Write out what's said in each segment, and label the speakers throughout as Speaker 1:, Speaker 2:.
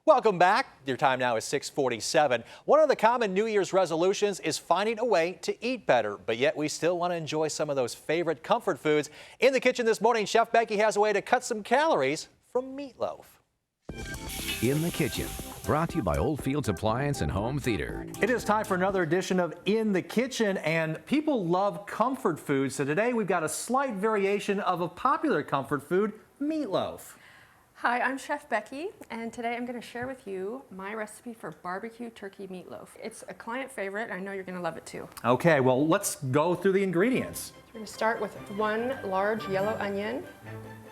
Speaker 1: Welcome back. Your time now is 6:47. One of the common New Year's resolutions is finding a way to eat better, but yet we still want to enjoy some of those favorite comfort foods. In the kitchen this morning, Chef Becky has a way to cut some calories from meatloaf.
Speaker 2: In the Kitchen, brought to you by Oldfields Appliance and Home Theater.
Speaker 1: It is time for another edition of In the Kitchen, and people love comfort food. So today we've got a slight variation of a popular comfort food, meatloaf.
Speaker 3: Hi, I'm Chef Becky, and today I'm going to share with you my recipe for barbecue turkey meatloaf. It's a client favorite, and I know you're going to love it too.
Speaker 1: Okay, well, let's go through the ingredients.
Speaker 3: We're going to start with 1 large yellow onion,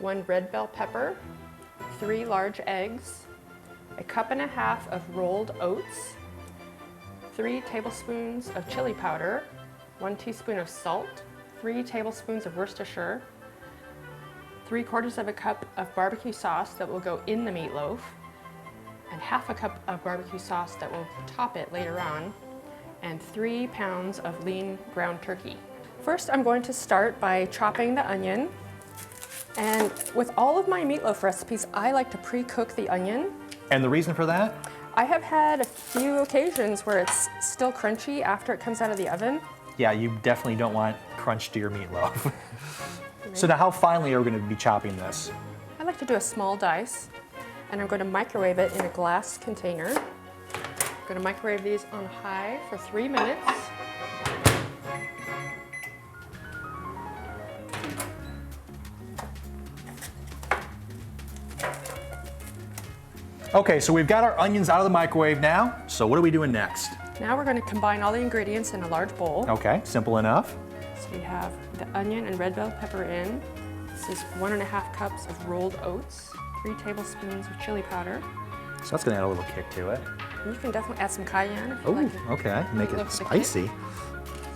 Speaker 3: 1 red bell pepper, 3 large eggs, 1.5 cups of rolled oats, 3 tablespoons of chili powder, 1 teaspoon of salt, 3 tablespoons of Worcestershire, 3/4 cup of barbecue sauce that will go in the meatloaf, and 1/2 cup of barbecue sauce that will top it later on, and 3 pounds of lean ground turkey. First, I'm going to start by chopping the onion. And with all of my meatloaf recipes, I like to pre-cook the onion.
Speaker 1: And the reason for that?
Speaker 3: I have had a few occasions where it's still crunchy after it comes out of the oven.
Speaker 1: Yeah, you definitely don't want crunch to your meatloaf. So now how finely are we going to be chopping this?
Speaker 3: I like to do a small dice, and I'm going to microwave it in a glass container. I'm going to microwave these on high for 3 minutes.
Speaker 1: Okay, so we've got our onions out of the microwave now. So what are we doing next?
Speaker 3: Now we're going to combine all the ingredients in a large bowl.
Speaker 1: Okay, simple enough.
Speaker 3: So we have the onion and red bell pepper in. This is 1.5 cups of rolled oats, 3 tablespoons of chili powder.
Speaker 1: So that's going to add a little kick to it.
Speaker 3: And you can definitely add some cayenne if you
Speaker 1: Oh,
Speaker 3: like it.
Speaker 1: okay, make it spicy.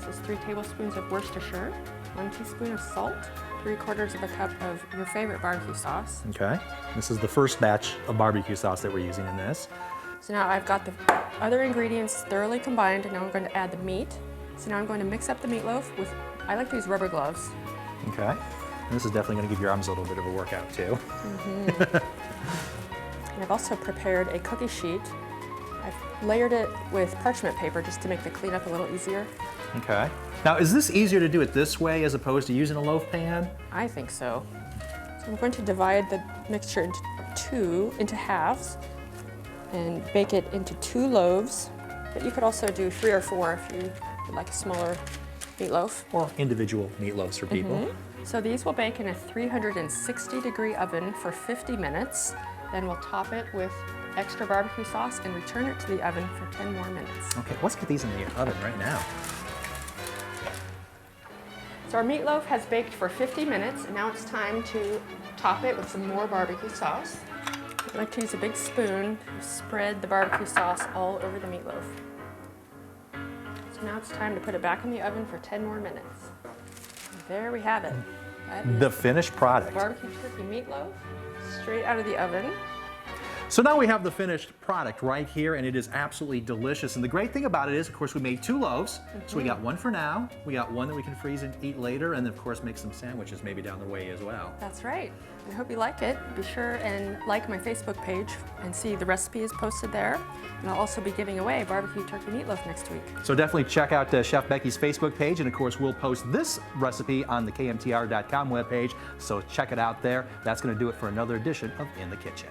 Speaker 3: This is 3 tablespoons of Worcestershire, 1 teaspoon of salt, 3/4 cup of your favorite barbecue sauce.
Speaker 1: Okay, this is the first batch of barbecue sauce that we're using in this.
Speaker 3: So now I've got the other ingredients thoroughly combined, and now I'm going to add the meat. So now I'm going to mix up the meatloaf with, I like to use rubber gloves.
Speaker 1: Okay, and this is definitely going to give your arms a little bit of a workout too.
Speaker 3: And I've also prepared a cookie sheet. I've layered it with parchment paper just to make the cleanup a little easier.
Speaker 1: Okay. Now, is this easier to do it this way as opposed to using a loaf pan?
Speaker 3: I think so. So I'm going to divide the mixture into halves and bake it into 2 loaves. But you could also do 3 or 4 if you would like a smaller meatloaf.
Speaker 1: Or individual meatloaves for people.
Speaker 3: So these will bake in a 360-degree oven for 50 minutes. Then we'll top it with extra barbecue sauce and return it to the oven for 10 more minutes.
Speaker 1: Okay, let's get these in the oven right now.
Speaker 3: So our meatloaf has baked for 50 minutes, and now it's time to top it with some more barbecue sauce. I like to use a big spoon to spread the barbecue sauce all over the meatloaf. So now it's time to put it back in the oven for 10 more minutes. And there we have it. That is
Speaker 1: The finished product.
Speaker 3: barbecue turkey meatloaf, straight out of the oven.
Speaker 1: So now we have the finished product right here, and it is absolutely delicious. And the great thing about it is, of course, we made 2 loaves. So we got one for now, we got one that we can freeze and eat later, and then of course make some sandwiches maybe down the way as well.
Speaker 3: That's right. I hope you like it. Be sure and like my Facebook page and see the recipe is posted there. And I'll also be giving away barbecue turkey meatloaf next week.
Speaker 1: So definitely check out Chef Becky's Facebook page, and of course we'll post this recipe on the KMTR.com webpage, so check it out there. That's going to do it for another edition of In the Kitchen.